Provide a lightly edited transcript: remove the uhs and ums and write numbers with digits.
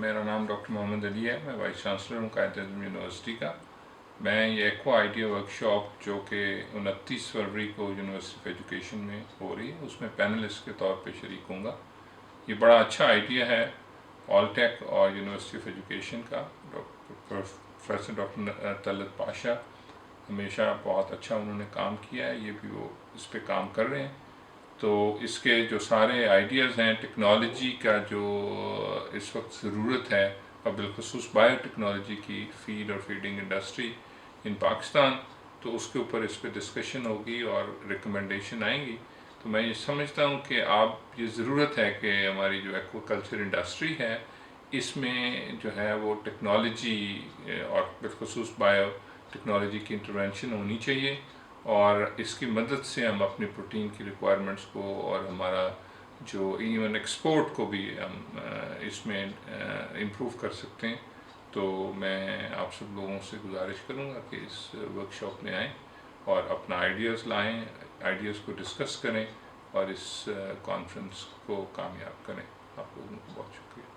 मेरा नाम डॉक्टर मोहम्मद अली है। मैं वाइस चांसलर हूँ कायद-ए-आज़म यूनिवर्सिटी का। मैं ये एक्वा आइडिया वर्कशॉप जो कि 29 फरवरी को यूनिवर्सिटी ऑफ एजुकेशन में हो रही है, उसमें पैनलिस्ट के तौर पे शरीक हूँगा। ये बड़ा अच्छा आइडिया है ऑलटेक और यूनिवर्सिटी ऑफ एजुकेशन का। प्रोफेसर डॉक्टर तलत पाशा हमेशा बहुत अच्छा उन्होंने काम किया है, ये भी वो इस पर काम कर रहे हैं। तो इसके जो सारे आइडियाज़ हैं, टेक्नोलॉजी का जो इस वक्त ज़रूरत है और बिलखुसूस बायो टेक्नोलॉजी की फीड और फीडिंग इंडस्ट्री इन पाकिस्तान, तो उसके ऊपर इस पर डिस्कशन होगी और रिकमेंडेशन आएंगी। तो मैं ये समझता हूँ कि आप ये ज़रूरत है कि हमारी जो एक्वाकल्चर इंडस्ट्री है इसमें जो है वो टेक्नोलॉजी और बिलखुसूस बायो टेक्नोलॉजी की इंटरवेंशन होनी चाहिए और इसकी मदद से हम अपनी प्रोटीन की रिक्वायरमेंट्स को और हमारा जो इवन एक्सपोर्ट को भी हम इसमें इम्प्रूव कर सकते हैं। तो मैं आप सब लोगों से गुजारिश करूँगा कि इस वर्कशॉप में आएँ और अपना आइडियाज़ लाएँ, आइडियाज़ को डिस्कस करें और इस कॉन्फ्रेंस को कामयाब करें। आप लोगों को बहुत शुक्रिया।